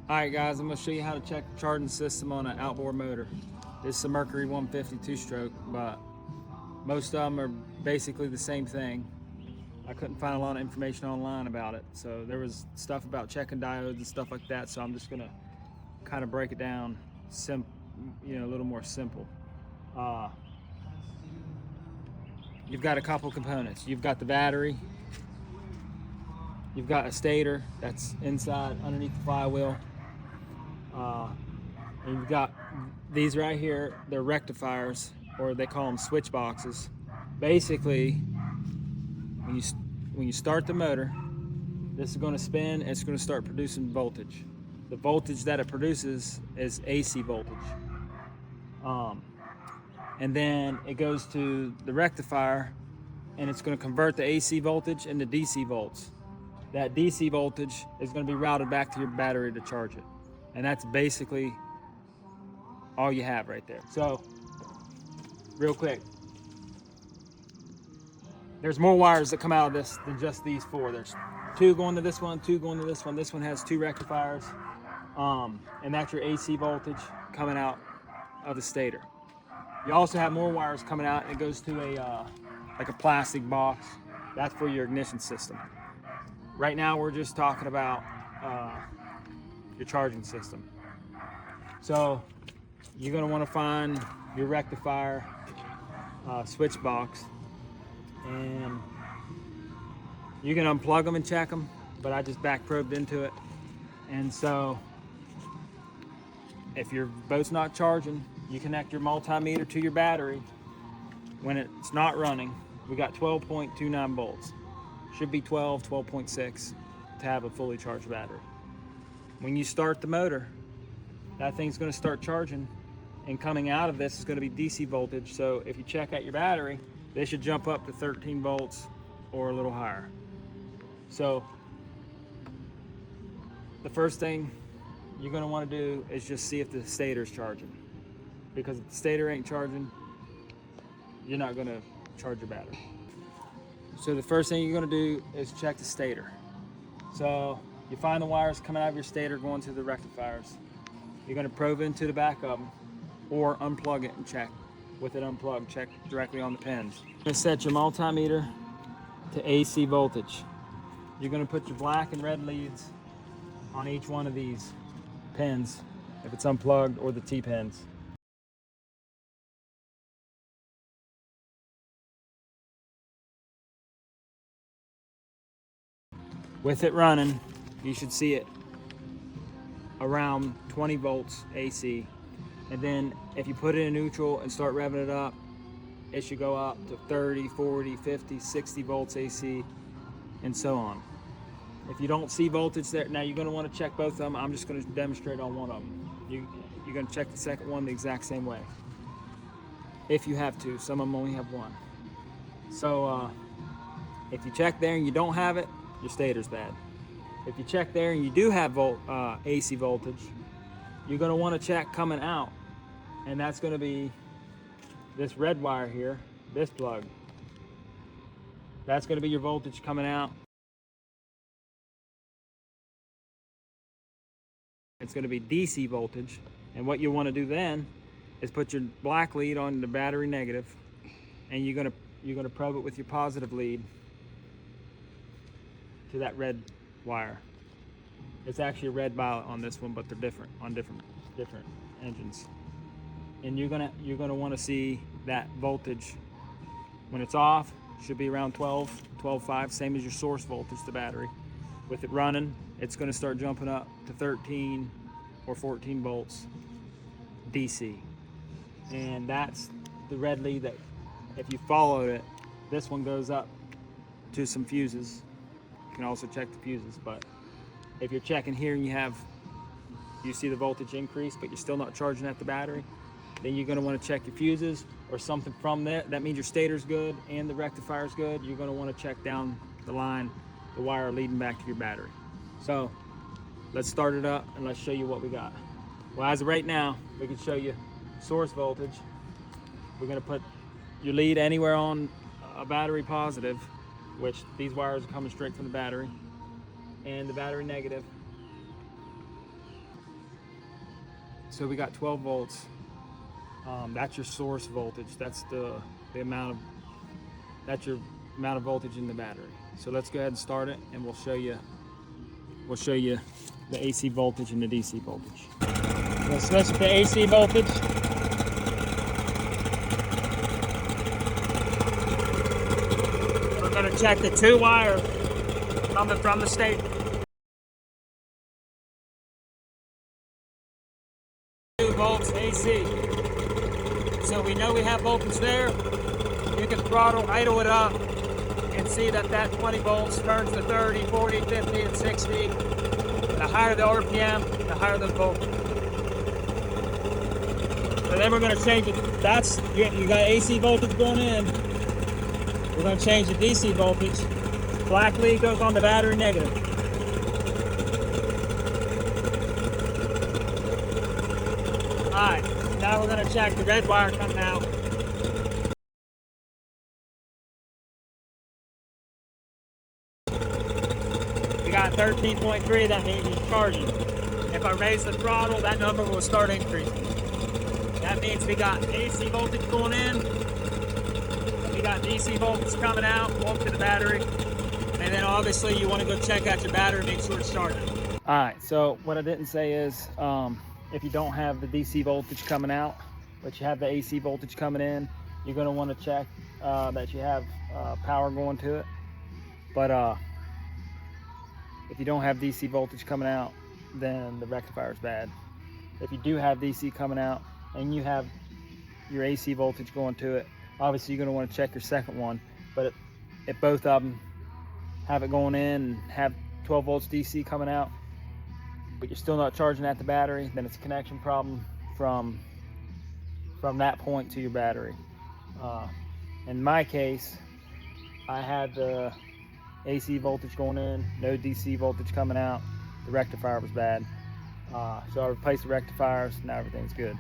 Alright guys, I'm going to show you how to check the charging system on an outboard motor. This is a Mercury 150 two-stroke, but most of them are basically the same thing. I couldn't find a lot of information online about it, so there was stuff about checking diodes and stuff like that, so I'm just going to kind of break it down a little more simple. You've got a couple components. You've got the battery, you've got a stator that's inside underneath the flywheel. And you've got these right here, they're rectifiers, or they call them switch boxes. Basically, when you start the motor, this is going to spin and it's going to start producing voltage. The voltage that it produces is AC voltage. And then it goes to the rectifier and it's going to convert the AC voltage into DC volts. That DC voltage is going to be routed back to your battery to charge it. And that's basically all you have right there. So, real quick, there's more wires that come out of this than just these four. There's two going to this one, two going to this one. This one has two rectifiers, and that's your AC voltage coming out of the stator. You also have more wires coming out, and it goes to like a plastic box. That's for your ignition system. Right now, we're just talking about your charging system. So you're going to want to find your rectifier switch box, and you can unplug them and check them, but I just back probed into it. And so if your boat's not charging, you connect your multimeter to your battery. When it's not running, we got 12.29 volts. Should be 12.6 to have a fully charged battery. When you start the motor, that thing's going to start charging, and coming out of this is going to be DC voltage. So if you check out your battery, they should jump up to 13 volts or a little higher. So the first thing you're going to want to do is just see if the stator's charging, because if the stator ain't charging, you're not going to charge your battery. So the first thing you're going to do is check the stator. So you find the wires coming out of your stator going to the rectifiers. You're going to probe into the back of them, or unplug it and check. With it unplugged, check directly on the pins. You're going to set your multimeter to AC voltage. You're going to put your black and red leads on each one of these pins, if it's unplugged, or the T-pins. With it running, you should see it around 20 volts AC. And then if you put it in neutral and start revving it up, it should go up to 30, 40, 50, 60 volts AC, and so on. If you don't see voltage there, now you're going to want to check both of them. I'm just going to demonstrate on one of them. You're going to check the second one the exact same way, if you have to. Some of them only have one. So if you check there and you don't have it, your stator's bad. If you check there and you do have AC voltage, you're going to want to check coming out, and that's going to be this red wire here, this plug. That's going to be your voltage coming out. It's going to be DC voltage, and what you want to do then is put your black lead on the battery negative, and you're going to probe it with your positive lead to that red wire. It's actually a red violet on this one, but they're different on different engines. And you're gonna want to see that voltage when it's off. Should be around 12.5, same as your source voltage, the battery. With it running, it's going to start jumping up to 13 or 14 volts DC. And that's the red lead that, if you follow it, this one goes up to some fuses. You can also check the fuses, but if you're checking here and you see the voltage increase, but you're still not charging at the battery, then you're going to want to check your fuses or something from there. That means your stator's good and the rectifier's good. You're going to want to check down the line, the wire leading back to your battery. So let's start it up and let's show you what we got. Well, as of right now, we can show you source voltage. We're going to put your lead anywhere on a battery positive, which these wires are coming straight from the battery, and the battery negative. So we got 12 volts. That's your source voltage. That's the amount of, that's your amount of voltage in the battery. So let's go ahead and start it, and we'll show you the AC voltage and the DC voltage. We'll switch to AC voltage. We're going to check the 2-wire coming from the state. 2 volts AC. So we know we have voltage there. You can throttle, idle it up, and see that 20 volts turns to 30, 40, 50, and 60. The higher the RPM, the higher the voltage. So then we're going to change it. That's, you got AC voltage going in. We're going to change the DC voltage. Black lead goes on the battery, negative. Alright, now we're going to check the red wire coming out. We got 13.3, that means it's charging. If I raise the throttle, that number will start increasing. That means we got AC voltage going in, we got DC voltage coming out, going to the battery, and then obviously you want to go check out your battery, make sure it's charging. Alright, so what I didn't say is, if you don't have the DC voltage coming out, but you have the AC voltage coming in, you're going to want to check that you have power going to it. But if you don't have DC voltage coming out, then the rectifier is bad. If you do have DC coming out and you have your AC voltage going to it, obviously you're going to want to check your second one. But if both of them have it going in and have 12 volts DC coming out, but you're still not charging at the battery, then it's a connection problem from that point to your battery. In my case, I had the AC voltage going in, no DC voltage coming out. The rectifier was bad. So I replaced the rectifiers, now everything's good.